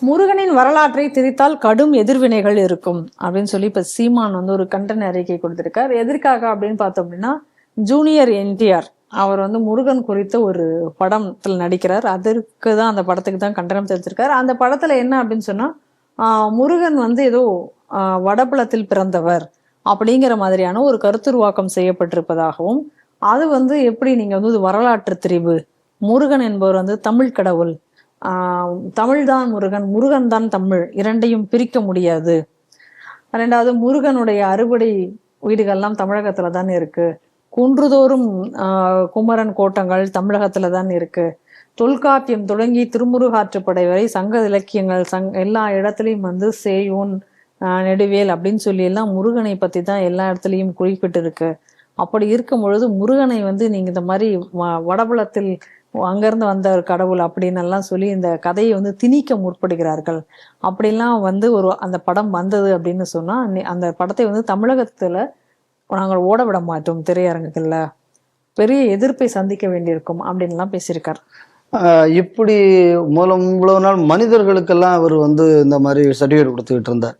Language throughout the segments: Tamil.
முருகனின் வரலாற்றை திரித்தால் கடும் எதிர்வினைகள் இருக்கும் அப்படின்னு சொல்லி இப்ப சீமான் வந்து ஒரு கண்டன அறிக்கை கொடுத்திருக்கார். எதற்காக அப்படின்னு பார்த்தோம் அப்படின்னா, ஜூனியர் என்டிஆர் அவர் வந்து முருகன் குறித்த ஒரு படத்துல நடிக்கிறார். அதற்கு தான், அந்த படத்துக்கு தான் கண்டனம் தெரிவிச்சிருக்காரு. அந்த படத்துல என்ன அப்படின்னு சொன்னா, முருகன் வந்து ஏதோ வடபுலத்தில் பிறந்தவர் அப்படிங்கிற மாதிரியான ஒரு கருத்துருவாக்கம் செய்யப்பட்டிருப்பதாகவும், அது வந்து எப்படி நீங்க வந்து வரலாற்று திரிவு, முருகன் என்பவர் வந்து தமிழ் கடவுள், தமிழ் தான் முருகன், முருகன் தான் தமிழ், இரண்டையும் பிரிக்க முடியாது. ரெண்டாவது, முருகனுடைய அறுபடை வீடுகள்லாம் தமிழகத்துல தான் இருக்கு, குன்றுதோறும் குமரன் கோட்டங்கள் தமிழகத்துல தான் இருக்கு, தொல்காப்பியம் தொடங்கி திருமுருகாற்றுப்படை வரை சங்க இலக்கியங்கள் எல்லா இடத்துலையும் வந்து சேயோன் நெடுவேல் அப்படின்னு சொல்லி எல்லாம் முருகனை பத்தி தான் எல்லா இடத்துலையும் குறிப்பிட்டு இருக்கு. அப்படி இருக்கும் பொழுது முருகனை வந்து நீங்க இந்த மாதிரி வடபுலத்தில் அங்கிருந்து வந்த ஒரு கடவுள் அப்படின்னு எல்லாம் சொல்லி இந்த கதையை வந்து திணிக்க முற்படுகிறார்கள். அப்படிலாம் வந்து அந்த படம் வந்தது அப்படின்னு சொன்னா, அந்த படத்தை வந்து தமிழகத்துல நாங்கள் ஓட விட மாட்டோம், திரையரங்குகள்ல பெரிய எதிர்ப்பை சந்திக்க வேண்டியிருக்கும் அப்படின்லாம் பேசியிருக்கார். இப்படி இவ்வளவு நாள் மனிதர்களுக்கெல்லாம் அவர் வந்து இந்த மாதிரி சர்டிஃபிகேட் கொடுத்துக்கிட்டு இருந்தார்.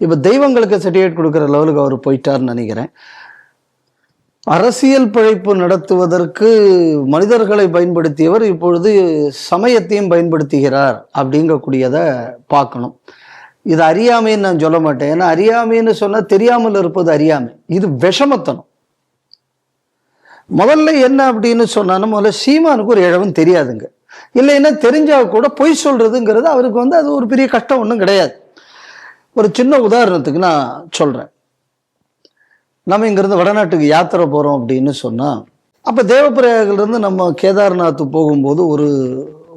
இப்ப தெய்வங்களுக்கு சர்டிஃபிகேட் கொடுக்குற லெவலுக்கு அவர் போயிட்டார்னு நினைக்கிறேன். அரசியல் பிழைப்பு நடத்துவதற்கு மனிதர்களை பயன்படுத்தியவர் இப்பொழுது சமயத்தையும் பயன்படுத்துகிறார் அப்படிங்கக்கூடியதை பார்க்கணும். இது அறியாமைன்னு நான் சொல்ல மாட்டேன். ஏன்னா அறியாமைன்னு சொன்னா தெரியாமல் இருப்பது அறியாமை, இது விஷமத்தனம். முதல்ல என்ன அப்படின்னு சொன்னா, முதல்ல சீமானுக்கு ஒரு இழவும் தெரியாதுங்க. இல்லைன்னா தெரிஞ்சா கூட பொய் சொல்றதுங்கிறது அவருக்கு வந்து அது ஒரு பெரிய கஷ்டம் ஒன்றும் கிடையாது. ஒரு சின்ன உதாரணத்துக்கு நான் சொல்றேன். நம்ம இங்கிருந்து வடநாட்டுக்கு யாத்திரை போறோம் அப்படின்னு சொன்னா, அப்ப தேவப்பிரயாகிலிருந்து நம்ம கேதார்நாத் போகும்போது ஒரு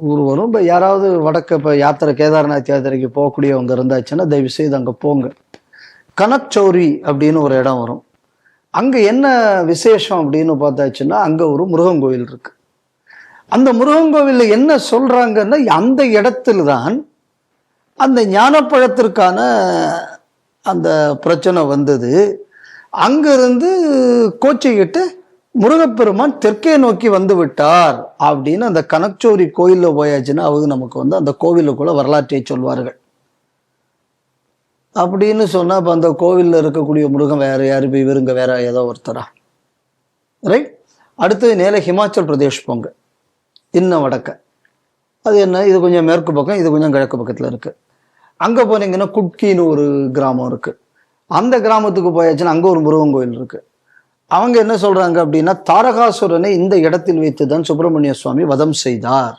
ஊர் வரும். இப்போ யாராவது வடக்க இப்போ யாத்திரை கேதார்நாத் யாத்திரைக்கு போகக்கூடியவங்க இருந்தாச்சுன்னா தயவு செய்து அங்கே போங்க. கனக்சௌரி அப்படின்னு ஒரு இடம் வரும். அங்கே என்ன விசேஷம் அப்படின்னு பார்த்தாச்சுன்னா, அங்கே ஒரு முருகன் கோவில் இருக்கு. அந்த முருகன் கோவிலில் என்ன சொல்றாங்கன்னா, அந்த இடத்துல தான் அந்த ஞானப்பழத்திற்கான அந்த பிரச்சனை வந்தது. அங்கிருந்து கோச்சிக்கிட்டு முருகப்பெருமான் தெற்கே நோக்கி வந்து விட்டார் அப்படின்னு அந்த கனக்சௌரி கோயிலில் போயாச்சுன்னா அவங்க நமக்கு வந்து அந்த கோவிலுக்குள்ள வரலாற்றை சொல்வார்கள். அப்படின்னு சொன்னா இப்போ அந்த கோவிலில் இருக்கக்கூடிய முருகன் வேற யாரு, இப்போ இவருங்க வேற ஏதோ ஒருத்தரா, ரைட்? அடுத்தது நேர ஹிமாச்சல் பிரதேஷ் போங்க, இன்னும் வடக்க. அது என்ன, இது கொஞ்சம் மேற்கு பக்கம், இது கொஞ்சம் கிழக்கு பக்கத்துல இருக்கு. அங்க போனீங்கன்னா குட்கின்னு ஒரு கிராமம் இருக்கு. அந்த கிராமத்துக்கு போயாச்சுன்னா அங்க ஒரு முருகன் கோயில் இருக்கு. அவங்க என்ன சொல்றாங்க அப்படின்னா, தாரகாசுரனை இந்த இடத்தில் வைத்துதான் சுப்பிரமணிய சுவாமி வதம் செய்தார்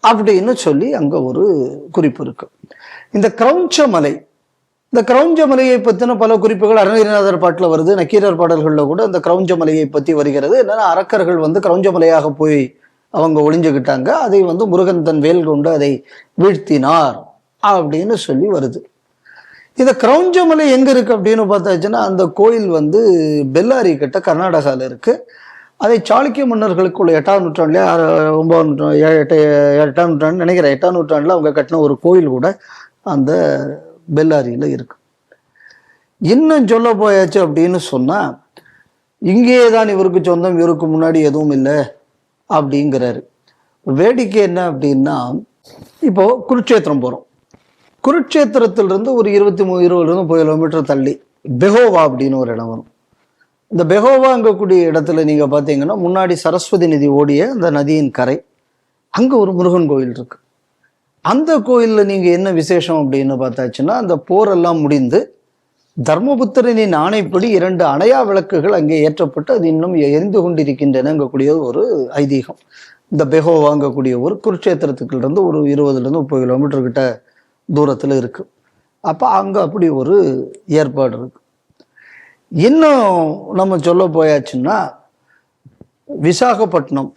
அப்படின்னு சொல்லி அங்க ஒரு குறிப்பு இருக்கு. இந்த கிரௌஞ்ச மலை, இந்த கிரௌஞ்ச மலையை பத்தின பல குறிப்புகள் அருணகிரிநாதர் பாட்டுல வருது. நக்கீரர் பாடல்கள்ல கூட இந்த கிரௌஞ்ச மலையை பத்தி வருகிறது. என்னன்னா, அரக்கர்கள் வந்து கிரௌஞ்ச மலையாக போய் அவங்க ஒளிஞ்சுக்கிட்டாங்க, அதை வந்து முருகன் தன் வேல் கொண்டு அதை வீழ்த்தினார் அப்படின்னு சொல்லி வருது. இந்த கிரௌஞ்ச மலை எங்க இருக்கு அப்படின்னு பார்த்தாச்சுன்னா, அந்த கோயில் வந்து பெல்லாரி கிட்ட கர்நாடகாவில் இருக்கு. அதை சாளுக்கிய மன்னர்களுக்குள்ள 8ஆம் நூற்றாண்டுல 9ஆம் நூற்றாண்டு 8ஆம் நூற்றாண்டு நினைக்கிறேன், 8ஆம் நூற்றாண்டுல அவங்க கட்டின ஒரு கோயில் கூட அந்த பெல்லாரியில இருக்கு. இன்னும் சொல்ல போயாச்சு அப்படின்னு சொன்னா, இங்கேயே தான் இவருக்கு சொந்தம், இவருக்கு முன்னாடி எதுவும் இல்லை அப்படிங்கிறாரு. வேடிக்கை என்ன அப்படின்னா, இப்போ குருட்சேத்திரம் போறோம். குருட்சேத்திரத்திலிருந்து ஒரு 20-30 கிலோமீட்டர் தள்ளி பெஹோவா அப்படின்னு ஒரு இடம் வரும். இந்த பெஹோவாங்கக்கூடிய இடத்துல நீங்க பாத்தீங்கன்னா, முன்னாடி சரஸ்வதி நதி ஓடிய அந்த நதியின் கரை, அங்க ஒரு முருகன் கோயில் இருக்கு. அந்த கோயில்ல நீங்க என்ன விசேஷம் அப்படின்னு பார்த்தாச்சுன்னா, அந்த போரெல்லாம் முடிந்து தர்மபுத்திரனின் ஆணைப்படி 2 அணையா விளக்குகள் அங்கே ஏற்றப்பட்டு அது இன்னும் எரிந்து கொண்டிருக்கின்றனங்கக்கூடிய ஒரு ஐதீகம். இந்த பெஹோவாங்கக்கூடிய ஒரு குருட்சேத்திரத்துக்குள்ள இருந்து ஒரு 20-30 கிலோமீட்டர் கிட்ட தூரத்துல இருக்கு. அப்ப அங்க அப்படி ஒரு ஏற்பாடு இருக்கு. இன்னும் நம்ம சொல்ல போயாச்சுன்னா, விசாகப்பட்டினம்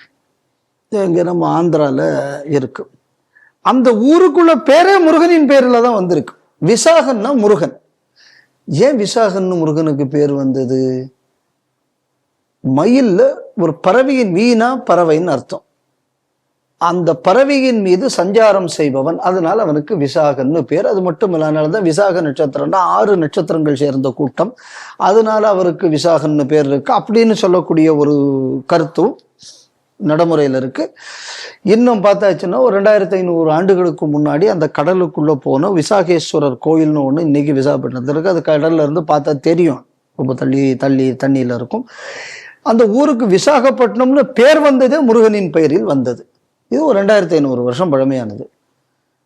இங்க நம்ம ஆந்திரால இருக்கு. அந்த ஊருக்குள்ள பேரே முருகனின் பேர்ல தான் வந்திருக்கு. விசாகன்னா முருகன். ஏன் விசாகன்னு முருகனுக்கு பேர் வந்தது? மயில்ல ஒரு பறவையின், வீணா பறவைன்னு அர்த்தம். அந்த பறவையின் மீது சஞ்சாரம் செய்பவன், அதனால அவனுக்கு விசாகன்னு பேர். அது மட்டும் இல்லாதனாலதான் விசாக நட்சத்திரம்னா 6 நட்சத்திரங்கள் சேர்ந்த கூட்டம், அதனால அவருக்கு விசாகன்னு பேர் இருக்கு அப்படின்னு சொல்லக்கூடிய ஒரு கருத்தும் நடைமுறையில் இருக்கு. இன்னும் பார்த்தாச்சுன்னா ஒரு 2500 ஆண்டுகளுக்கு முன்னாடி அந்த கடலுக்குள்ள போன விசாகேஸ்வரர் கோயில்னு ஒன்று இன்னைக்கு விசாகப்பட்டினத்தில் இருக்கு. அது கடல்ல இருந்து பார்த்தா தெரியும், ரொம்ப தள்ளி தண்ணியில் இருக்கும். அந்த ஊருக்கு விசாகப்பட்டினம்னு பேர் வந்ததே முருகனின் பெயரில் வந்தது. இது ஒரு 2500 வருஷம் பழமையானது.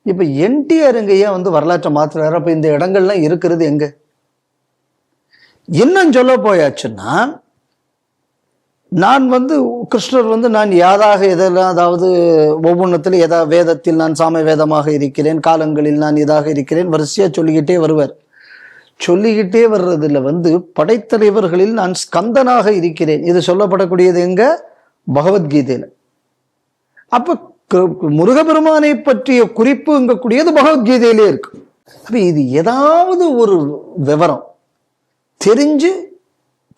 இப்ப என்டிஆர் எங்கேயா வரலாற்றை மாத்துறாரு? அப்ப இந்த இடங்கள்லாம் இருக்கிறது எங்க? இன்னும் சொல்ல போயாச்சுன்னா, நான் கிருஷ்ணர் நான் யாதாக எதெல்லாம், அதாவது ஒவ்வொன்றத்தில் வேதத்தில் நான் சாம வேதமாக இருக்கிறேன், காலங்களில் நான் இதாக இருக்கிறேன், வரிசையா சொல்லிக்கிட்டே வருவார். சொல்லிக்கிட்டே வர்றதுல படைத்தலைவர்களில் நான் ஸ்கந்தனாக இருக்கிறேன், இது சொல்லப்படக்கூடியது எங்க? பகவத்கீதையில. அப்ப முருகபெருமானை பற்றிய குறிப்பு இங்கக்கூடியது பகவத்கீதையிலே இருக்கு. அப்ப இது ஏதாவது ஒரு விவரம் தெரிஞ்சு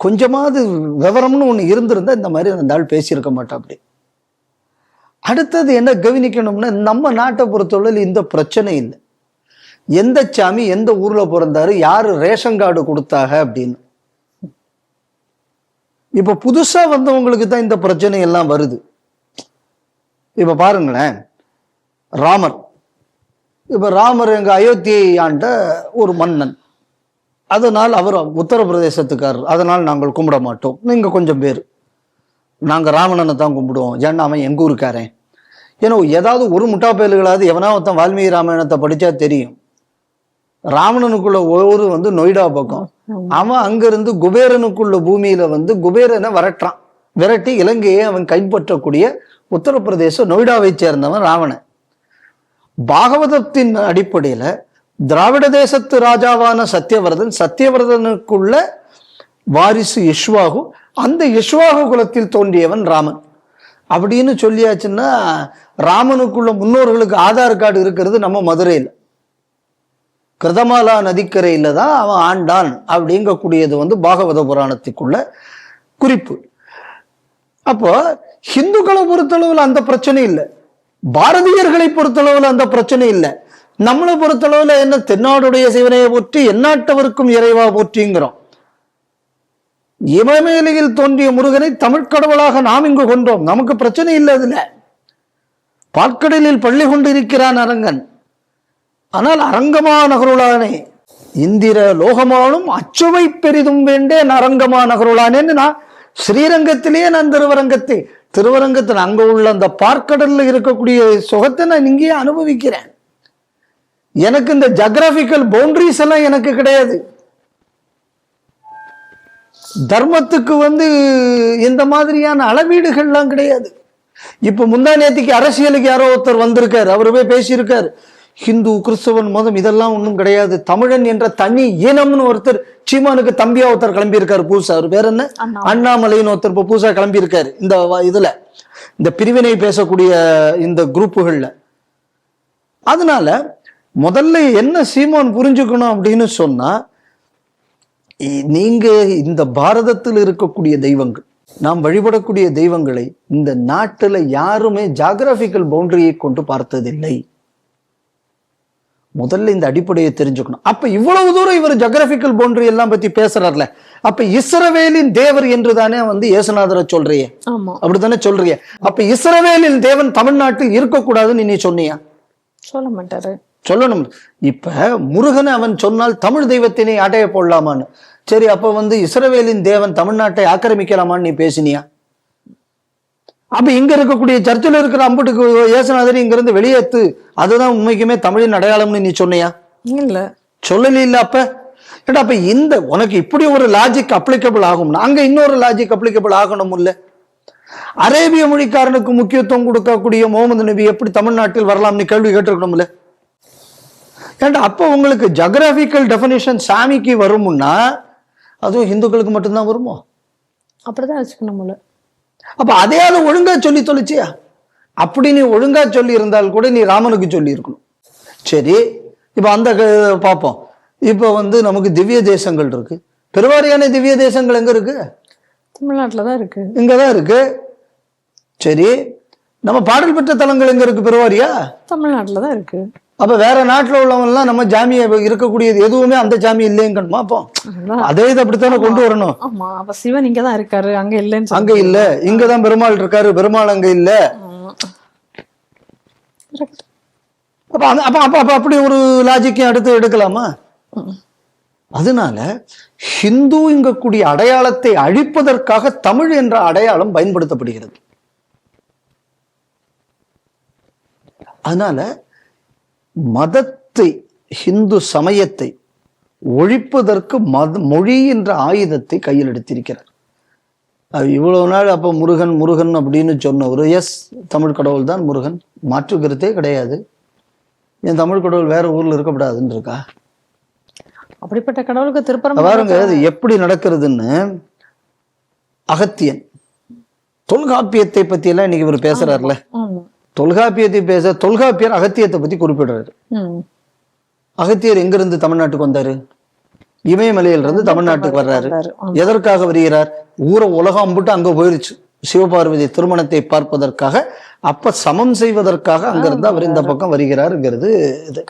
கொஞ்சமாவது விவரம்னு ஒண்ணு இருந்திருந்தா இந்த மாதிரி அந்த ஆள் பேசியிருக்க மாட்டா. அப்படி அடுத்தது என்ன கவனிக்கணும்னா, நம்ம நாட்டை பொறுத்தவரை இந்த பிரச்சனை இல்லை. எந்த சாமி எந்த ஊர்ல பிறந்தாரு, யாரு ரேஷன் கார்டு கொடுத்தாங்க அப்படின்னு. இப்ப புதுசா வந்தவங்களுக்கு தான் இந்த பிரச்சனை எல்லாம் வருது. இப்ப பாருங்களேன், ராமர். இப்ப ராமர் எங்க அயோத்தியை ஆண்ட ஒரு மன்னன், அதனால் அவர் உத்தரப்பிரதேசத்துக்காரர், அதனால் நாங்கள் கும்பிட மாட்டோம். நீங்க கொஞ்சம் பேர் நாங்க ராவணனை தான் கும்பிடுவோம், ஏன்னா அவன் எங்க ஊருக்காரன். ஏன்னா ஏதாவது ஒரு முட்டா பயல்களாவது எவனா ஒருத்தன் வால்மீகி ராமாயணத்தை படிச்சா தெரியும். ராவணனுக்குள்ள ஊரு நொய்டா பக்கம், அவன் அங்கிருந்து குபேரனுக்குள்ள பூமியில குபேரனை விரட்டி இலங்கையை அவன் கைப்பற்றக்கூடிய உத்தரப்பிரதேச நொய்டாவை சேர்ந்தவன் ராவணன். பாகவதத்தின் அடிப்படையில திராவிட தேசத்து ராஜாவான சத்தியவர்தனுக்குள்ள வாரிசு இஷ்வாகு, அந்த இஷ்வாகு குலத்தில் தோன்றியவன் ராமன் அப்படின்னு சொல்லியாச்சுன்னா, ராமனுக்குள்ள முன்னோர்களுக்கு ஆதார் கார்டு இருக்கிறது நம்ம மதுரையில் கிருதமாலா நதிக்கரையில தான் அவன் ஆண்டான் அப்படிங்கக்கூடியது பாகவத புராணத்துக்குள்ள குறிப்பு. அப்போ ஹிந்துக்களை பொறுத்தளவுல அந்த பிரச்சனை இல்லை, பாரதியர்களை பொறுத்தளவுல அந்த பிரச்சனை இல்லை. நம்மளை பொறுத்தளவுல என்ன, தென்னாடுடைய சிவனையை போற்றி எந்நாட்டவருக்கும் இறைவா போற்றிங்கிறோம். இமயமேலையில் தோன்றிய முருகனை தமிழ் கடவுளாக நாம் இங்கு கொண்டோம், நமக்கு பிரச்சனை இல்லை. அதுல பாற்கடலில் பள்ளி கொண்டிருக்கிறான் அரங்கன், ஆனால் அரங்கமா நகருளானே இந்திர லோகமானும் அச்சுவை பெரிதும் வேண்டேன் அரங்கமா நகருளானேன்னு நான் ஸ்ரீரங்கத்திலேயே நான் திருவரங்கத்தில் அங்க உள்ள அந்த பார்க்கடல்ல இருக்கக்கூடிய சுகத்தை நான் இங்கேயே அனுபவிக்கிறேன். எனக்கு இந்த ஜியோகிராபிக்கல் பவுண்டரிஸ் எல்லாம் எனக்கு கிடையாது. தர்மத்துக்கு இந்த மாதிரியான அளவீடுகள்லாம் கிடையாது. இப்ப முந்தா நேத்திக்கு அரசியலுக்கு யாரோ ஒருத்தர் வந்திருக்காரு, அவரு போய் பேசியிருக்காரு, ஹிந்து கிறிஸ்தவன் மதம் இதெல்லாம் ஒன்றும் கிடையாது, தமிழன் என்ற தனி இனம்னு ஒருத்தர், சீமானுக்கு தம்பியா ஒருத்தர் கிளம்பி இருக்காரு பூசா, அவர் பேர் என்ன, அண்ணாமலைன்னு ஒருத்தர் இப்ப பூசா கிளம்பி இருக்காரு. இதுல இந்த பிரிவினை பேசக்கூடிய இந்த குரூப்புகள்ல. அதனால முதல்ல என்ன சீமான் புரிஞ்சுக்கணும் அப்படின்னு சொன்னா, நீங்க இந்த பாரதத்தில் இருக்கக்கூடிய தெய்வங்கள், நாம் வழிபடக்கூடிய தெய்வங்களை இந்த நாட்டுல யாருமே ஜியோகிராபிக்கல் பவுண்டரியை கொண்டு பார்த்ததில்லை. முதல்ல இந்த அடிப்படையை தெரிஞ்சுக்கணும். அப்ப இவ்வளவு தூரம் இவர் ஜியோகிராபிக்கல் பவுண்டரி எல்லாம் பத்தி பேசுறாருல, அப்ப இஸ்ரவேலின் தேவர் என்றுதானே இயேசுநாதரை சொல்றியே, அப்படித்தானே சொல்றிய. அப்ப இஸ்ரவேலின் தேவன் தமிழ்நாட்டில் இருக்கக்கூடாதுன்னு நீ சொன்னியா? சொல்ல மாட்டாரு, சொல்லணும். இப்ப முருகனை அவன் சொன்னால் தமிழ் தெய்வத்தினை அடைய போடலாமான்னு. சரி, அப்ப இஸ்ரவேலின் தேவன் தமிழ்நாட்டை ஆக்கிரமிக்கலாமான்னு நீ பேசினியா? அப்ப இங்க இருக்கக்கூடிய சர்ச்சில் இருக்கிற அம்புட்டுக்கு இயேசுநாதர் இங்க இருந்து வெளியேத்து, அதுதான் உண்மைக்குமே தமிழின் அடையாளம்னு நீ சொன்னியா? இல்ல, சொல்லல. இல்ல. அப்ப இந்த உனக்கு இப்படி ஒரு லாஜிக் அப்ளிகபிள் ஆகும்னா அங்க இன்னொரு லாஜிக் அப்ளிகபிள் ஆகணும் இல்ல? அரேபிய மொழிக்காரனுக்கு முக்கியத்துவம் கொடுக்கக்கூடிய முகமது நபி எப்படி தமிழ்நாட்டில் வரலாம்னு கேள்வி கேட்டிருக்கணும்ல? ஏண்டா அப்ப உங்களுக்கு ஜியோகிராபிக்கல் டெஃபினிஷன் சாமிக்கு வரும்னா அதுவும் இந்துக்களுக்கு மட்டும்தான் வருமோ? அப்படிதான் வச்சுக்கணும். அப்ப அதையாவது ஒழுங்கா சொல்லி தொலைச்சியா? அப்படி நீ ஒழுங்கா சொல்லி இருந்தால் கூட நீ ராமனுக்கு சொல்லி இருக்கணும். சரி, இப்ப அந்த பார்ப்போம். இப்ப நமக்கு திவ்ய தேசங்கள் இருக்கு, பெருவாரியான திவ்ய தேசங்கள் எங்க இருக்கு? தமிழ்நாட்டுலதான் இருக்கு, இங்கதான் இருக்கு. சரி, நம்ம பாடல் பெற்ற தலங்கள் எங்க இருக்கு? பெருவாரியா? தமிழ்நாட்டுலதான் இருக்கு. அப்ப வேற நாட்டுல உள்ளவங்க எல்லாம் நம்ம ஜாமிய இருக்கக்கூடியது எதுவுமே அந்த ஜாமி இல்லைங்கணுமா? அப்போ அதே இது அப்படித்தானே கொண்டு வரணும். ஆமா, அப்ப சிவன் இங்கதான் இருக்காரு, அங்க இல்லைன்னு அங்க இல்ல, இங்கதான் பெருமாள் இருக்காரு, பெருமாள் அங்க இல்ல. அப்ப அப்ப அப்ப அப்ப அப்படி ஒரு லாஜிக்கையும் அடுத்து எடுக்கலாமா? அதனால ஹிந்துங்கக்கூடிய அடையாளத்தை அழிப்பதற்காக தமிழ் என்ற அடையாளம் பயன்படுத்தப்படுகிறது. அதனால மதத்தை, ஹிந்து சமயத்தை ஒழிப்பதற்கு மொழி என்ற ஆயுதத்தை கையில் எடுத்திருக்கிறார். இவ்வளவு நாள் அப்ப முருகன் முருகன் அப்படின்னு சொன்னவர், எஸ் தமிழ் கடவுள் தான் முருகன், மாற்றுக்கிறதே கிடையாது. என் தமிழ் கடவுள் வேற ஊர்ல இருக்கக்கூடாதுன்னு இருக்கா? அப்படிப்பட்ட கடவுளுக்கு திருப்பரம் பாருங்க அது எப்படி நடக்கிறதுன்னு. அகத்தியன் தொல்காப்பியத்தை பத்தி எல்லாம் இன்னைக்கு இவர் பேசுறாருல, தொல்காப்பியத்தை தொல்காப்பியர் அகத்தியத்தை பத்தி குறிப்பிடுறாரு. அகத்தியர் எங்கிருந்து தமிழ்நாட்டுக்கு வந்தாரு? இமயமலையில இருந்து தமிழ்நாட்டுக்கு வர்றாரு. எதற்காக வருகிறார்? உலகம் அம்பிட்டு அங்க போயிருச்சு, சிவபார்வதி திருமணத்தை பார்ப்பதற்காக. அப்ப சமம் செய்வதற்காக அங்கிருந்து அவர் இந்த பக்கம் வருகிறாருங்கிறது இது.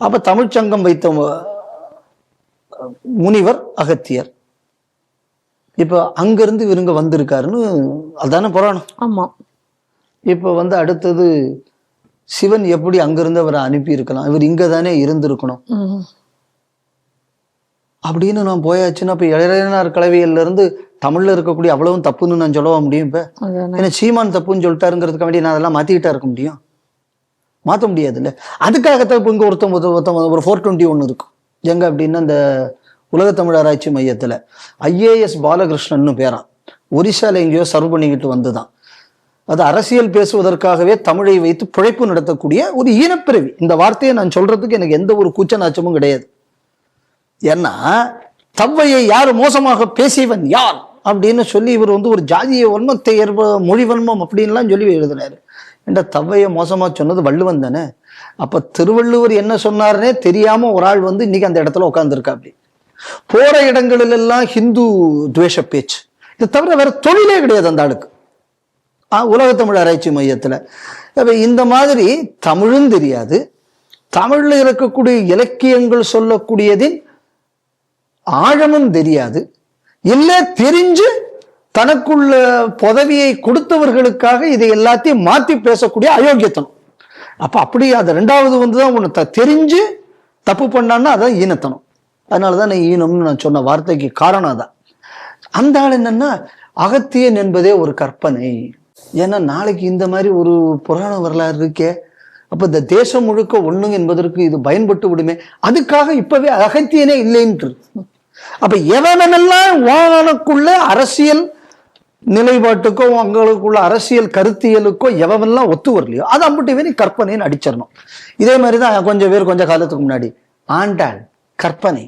அப்ப தமிழ்ச்சங்கம் வைத்த முனிவர் அகத்தியர். இப்ப அங்கிருந்து இவருங்க வந்திருக்காருன்னு அதான புராணம். ஆமா. இப்ப அடுத்தது சிவன் எப்படி அங்கிருந்து அவரை அனுப்பி இருக்கலாம்? இவர் இங்கதானே இருந்திருக்கணும் அப்படின்னு நான் போயாச்சுன்னா, இப்ப இளையனார் கலவையில இருந்து தமிழ்ல இருக்கக்கூடிய அவ்வளவும் தப்புன்னு நான் சொல்லவா முடியும்? இப்ப ஏன்னா சீமான் தப்புன்னு சொல்லிட்டாருங்கிறதுக்கு வேண்டி நான் அதெல்லாம் மாத்திக்கிட்டா இருக்க முடியும்? மாற்ற முடியாது இல்ல. அதுக்காகத்தான் இப்ப இங்க ஒருத்தன் ஒரு 421 இருக்கும் எங்க அப்படின்னா, இந்த உலக தமிழ் ஆராய்ச்சி மையத்துல IAS பாலகிருஷ்ணன் பேரான், ஒரிசால எங்கேயோ சர்வ் பண்ணிக்கிட்டு வந்துதான். அது அரசியல் பேசுவதற்காகவே தமிழை வைத்து பிழைப்பு நடத்தக்கூடிய ஒரு ஈனப்பிறவி. இந்த வார்த்தையை நான் சொல்றதுக்கு எனக்கு எந்த ஒரு கூச்ச நாச்சமும் கிடையாது. ஏன்னா தவ்வையை யார் மோசமாக பேசியவன் யார் அப்படின்னு சொல்லி இவர் ஒரு ஜாதிய வன்மத்தை மொழி வன்மம் அப்படின்லாம் சொல்லி எழுதினாரு. என்ற தவ்வையை மோசமா சொன்னது வள்ளுவன் தானே. அப்ப திருவள்ளுவர் என்ன சொன்னார்னே தெரியாம ஒரு ஆள் இன்னைக்கு அந்த இடத்துல உட்கார்ந்துருக்கா. அப்படி போற இடங்களில் எல்லாம் ஹிந்து துவேஷ பேச்சு, இதை தவிர வேற தொழிலே கிடையாது அந்த ஆளுக்கு. உலக தமிழ் ஆராய்ச்சி மையத்துல இந்த மாதிரி தமிழும் தெரியாது, தமிழ்ல இருக்கக்கூடிய இலக்கியங்கள் சொல்லக்கூடியதின் ஆழமும் தெரியாது, இல்ல தெரிஞ்சு தனக்குள்ள பதவியை கொடுத்தவர்களுக்காக இதை எல்லாத்தையும் மாத்தி பேசக்கூடிய அயோக்கியத்தனம். அப்ப அப்படி அது ரெண்டாவது தான் ஒண்ணு தெரிஞ்சு தப்பு பண்ணான்னா அதான் ஈனத்தனம். அதனாலதான் நான் ஈனம்னு நான் சொன்ன வார்த்தைக்கு காரணம் தான். அந்த ஆள் என்னன்னா, அகத்தியன் என்பதே ஒரு கற்பனை. ஏன்னா நாளைக்கு இந்த மாதிரி ஒரு புராண வரலாறு இருக்கே, அப்ப இந்த தேசம் முழுக்க ஒண்ணுங்க என்பதற்கு இது பயன்பட்டு விடுமே. அதுக்காக இப்பவே அகத்தியனே இல்லைன்னு. அப்ப எவனெல்லாம் வானக்குள்ள அரசியல் நிலைப்பாட்டுக்கோ அவங்களுக்குள்ள அரசியல் கருத்தியலுக்கோ எவெல்லாம் ஒத்து வரலையோ அது அம்பிட்டு நீ கற்பனைன்னு அடிச்சிடணும். இதே மாதிரிதான் கொஞ்சம் பேர் கொஞ்ச காலத்துக்கு முன்னாடி ஆண்டாள் கற்பனை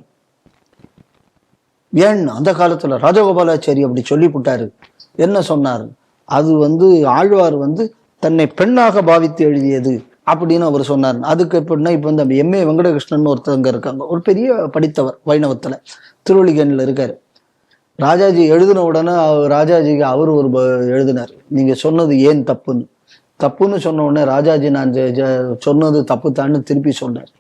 ஏன்னு அந்த காலத்துல ராஜகோபாலாச்சாரி அப்படி சொல்லி விட்டாரு. என்ன சொன்னாரு? அது ஆழ்வார் தன்னை பெண்ணாக பாவித்து எழுதியது அப்படின்னு அவர் சொன்னார். அதுக்கு எப்படின்னா, இப்ப MA வெங்கடகிருஷ்ணன் ஒருத்தவங்க இருக்காங்க, ஒரு பெரிய படித்தவர் வைணவத்துல, திருவள்ளிக்கேணில இருக்காரு. ராஜாஜி எழுதின உடனே ராஜாஜிக்கு அவர் ஒரு எழுதினார், நீங்க சொன்னது ஏன் தப்புன்னு சொன்ன உடனே ராஜாஜி நான் சொன்னது தப்பு தான்னு திருப்பி சொன்னார்.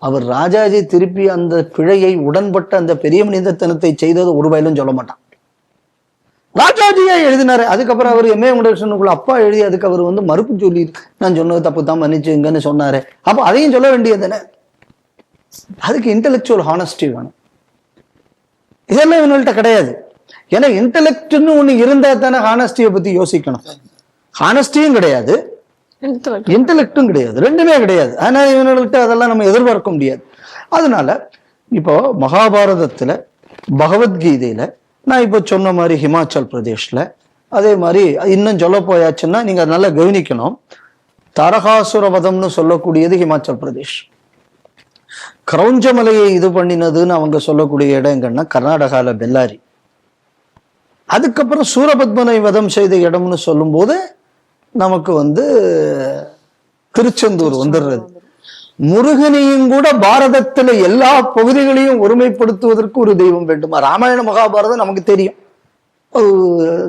அவர் ராஜாஜி திருப்பி அந்த பிழையை உடன்பட்ட அந்த பெரிய மனிதத்தனத்தை செய்தது ஒரு வயலும் சொல்ல மாட்டான். ராஜாஜியா எழுதினாரு. அதுக்கப்புறம் அவர் MA வெங்கடகிருஷ்ணனுக்குள்ள அப்பா எழுதி அதுக்கு அவர் மறுப்பு சொல்லி நான் சொன்னது தப்பு தான் மன்னிச்சுங்கன்னு சொன்னாரு. அப்போ அதையும் சொல்ல வேண்டியதுன்னு. அதுக்கு இன்டெலெக்சுவல் ஹானஸ்டி வேணும். இதெல்லாம் இவங்கள்ட்ட கிடையாது. ஏன்னா இன்டெலெக்ட்னு ஒண்ணு இருந்தா தானே ஹானஸ்டியை பத்தி யோசிக்கணும். ஹானஸ்டியும் கிடையாது, இன்டெலெக்டும் கிடையாது, ரெண்டுமே கிடையாது. அதனால இவங்கள்ட்ட அதெல்லாம் நம்ம எதிர்பார்க்க முடியாது. அதனால இப்போ மகாபாரதத்துல பகவத்கீதையில நான் இப்போ சொன்ன மாதிரி ஹிமாச்சல் பிரதேஷ்ல, அதே மாதிரி இன்னும் சொல்ல போயாச்சுன்னா நீங்க நல்லா கவனிக்கணும், தாரகாசுரவதம்னு சொல்லக்கூடியது ஹிமாச்சல் பிரதேஷ். கிரௌஞ்சமலையை இது பண்ணினதுன்னு அவங்க சொல்லக்கூடிய இடம் எங்கன்னா கர்நாடகால பெல்லாரி. அதுக்கப்புறம் சூரபத்மனை வதம் செய்த இடம்னு சொல்லும் போது நமக்கு திருச்செந்தூர் வந்துடுறது. முருகனையும் கூட பாரதத்துல எல்லா பகுதிகளையும் ஒருமைப்படுத்துவதற்கு ஒரு தெய்வம் வேண்டுமா? ராமாயண மகாபாரதம் நமக்கு தெரியும்.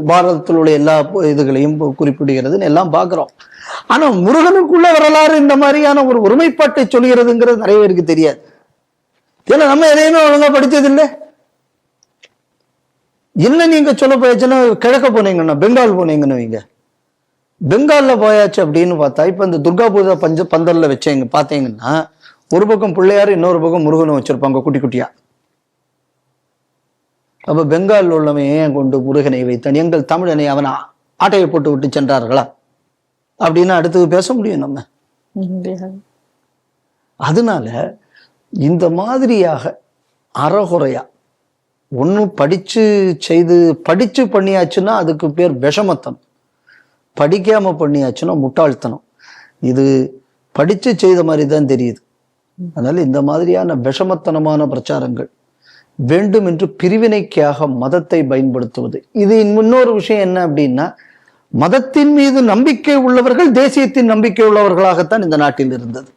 பாரதத்தில் உள்ள எல்லா இதுகளையும் குறிப்பிடுகிறதுன்னு எல்லாம் பார்க்கிறோம். ஆனா முருகனுக்குள்ள வரலாறு இந்த மாதிரியான ஒரு ஒருமைப்பாட்டை சொல்கிறதுங்கிறது நிறைய பேருக்கு தெரியாது. ஏன்னா நம்ம எதையுமே ஒழுங்கா படிச்சதில்லை. என்ன நீங்க சொல்ல போயாச்சுன்னா கிழக்க போனீங்கன்னா பெங்கால் போனீங்கன்னு வைங்க, பெங்கால்ல போயாச்சு அப்படின்னு பார்த்தா இப்ப இந்த துர்கா பூஜா பந்தல்ல வச்சீங்க பாத்தீங்கன்னா ஒரு பக்கம் பிள்ளையாரு இன்னொரு பக்கம் முருகனும் வச்சிருப்பாங்க குட்டி குட்டியா. அப்ப பெங்கால் உள்ளவன் ஏன் கொண்டு முருகனை வைத்தான், எங்கள் தமிழனை அவன் ஆட்டையை போட்டு விட்டு சென்றார்களா அப்படின்னு அடுத்தது பேச முடியும் நம்ம. அதனால இந்த மாதிரியாக அறகுறையா ஒன்னும் படிச்சு பண்ணியாச்சுன்னா அதுக்கு பேர் விஷமத்தனம், படிக்காம பண்ணியாச்சுன்னா முட்டாள்தனம். இது படிச்சு செய்த மாதிரி தான் தெரியுது. அதனால இந்த மாதிரியான விஷமத்தனமான பிரச்சாரங்கள் வேண்டும் என்று பிரிவினைக்காக மதத்தை பயன்படுத்துவது. இது இன்னொரு விஷயம் என்ன அப்படின்னா, மதத்தின் மீது நம்பிக்கை உள்ளவர்கள் தேசியத்தின் நம்பிக்கை உள்ளவர்களாகத்தான் இந்த நாட்டில் இருந்தது.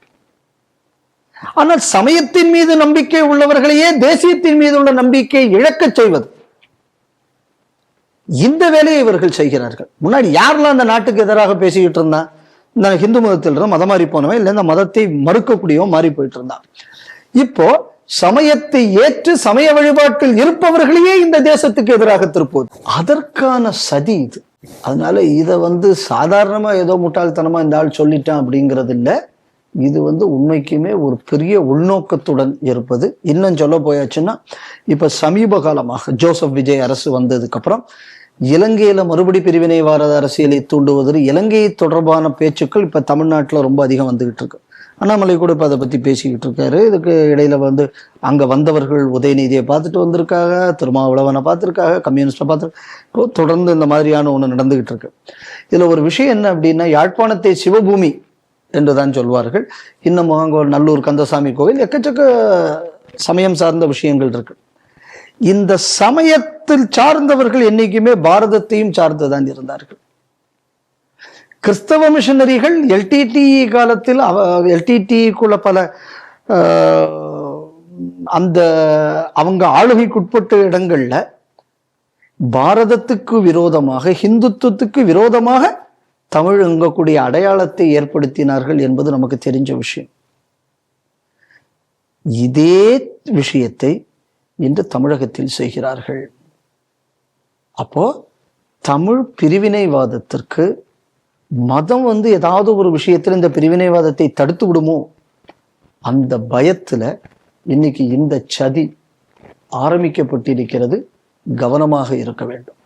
ஆனால் சமயத்தின் மீது நம்பிக்கை உள்ளவர்களையே தேசியத்தின் மீது உள்ள நம்பிக்கையை இழக்க செய்வது, இந்த வேலையை இவர்கள் செய்கிறார்கள். முன்னாடி யாரெல்லாம் அந்த நாட்டுக்கு எதிராக பேசிக்கிட்டு இருந்தா, இந்த ஹிந்து மதத்தில் இருந்த மதம் மாறி போனவன் இல்லை இந்த மதத்தை மறுக்கக்கூடியவன் மாறி போயிட்டு இருந்தான். இப்போ சமயத்தை ஏற்று சமய வழிபாட்டில் இருப்பவர்களையே இந்த தேசத்துக்கு எதிராக திருப்புவது, அதற்கான சதி இது. அதனால இதை சாதாரணமா ஏதோ முட்டாள்தனமா இந்த ஆள் சொல்லிட்டான் அப்படிங்கிறது இல்லை. இது உண்மைக்குமே ஒரு பெரிய உள்நோக்கத்துடன் இருப்பது. இன்னும் சொல்ல போயாச்சுன்னா இப்ப சமீப காலமாக ஜோசப் விஜய் அரசு வந்ததுக்கு அப்புறம் இலங்கையில மறுபடி பிரிவினைவாத அரசியலை தூண்டுவதில் இலங்கை தொடர்பான பேச்சுக்கள் இப்ப தமிழ்நாட்டுல ரொம்ப அதிகம் வந்துகிட்டு இருக்கு. அண்ணாமலை கூட இப்ப அதை பத்தி பேசிக்கிட்டு இருக்காரு. இதுக்கு இடையில அங்க வந்தவர்கள் உதயநிதியை பார்த்துட்டு வந்திருக்காங்க, திருமாவளவனை பார்த்திருக்காங்க, கம்யூனிஸ்ட பார்த்து தொடர்ந்து இந்த மாதிரியான ஒண்ணு நடந்துகிட்டு இருக்கு. இதுல ஒரு விஷயம் என்ன அப்படின்னா, யாழ்ப்பாணத்தை சிவபூமி என்றுதான் சொல்வார்கள். இன்னும் அங்க நல்லூர் கந்தசாமி கோவில், எக்கச்சக்க சமயம் சார்ந்த விஷயங்கள் இருக்கு. இந்த சமயத்தில் சார்ந்தவர்கள் என்னைக்குமே பாரதத்தையும் சார்ந்துதான் இருந்தார்கள். கிறிஸ்தவ மிஷனரிகள் எல்டிடி காலத்தில் எல்டிடிக்குள்ள பல அந்த அவங்க ஆளுகைக்குட்பட்ட இடங்கள்ல பாரதத்துக்கு விரோதமாக, ஹிந்துத்துவத்துக்கு விரோதமாக தமிழ் எங்கக்கூடிய அடையாளத்தை ஏற்படுத்தினார்கள் என்பது நமக்கு தெரிஞ்ச விஷயம். இதே விஷயத்தை இன்று தமிழகத்தில் செய்கிறார்கள். அப்போ தமிழ் பிரிவினைவாதத்திற்கு மதம் ஏதாவது ஒரு விஷயத்துல இந்த பிரிவினைவாதத்தை தடுத்து விடுமோ அந்த பயத்துல இன்னைக்கு இந்த சதி ஆரம்பிக்கப்பட்டிருக்கிறது. கவனமாக இருக்க வேண்டும்.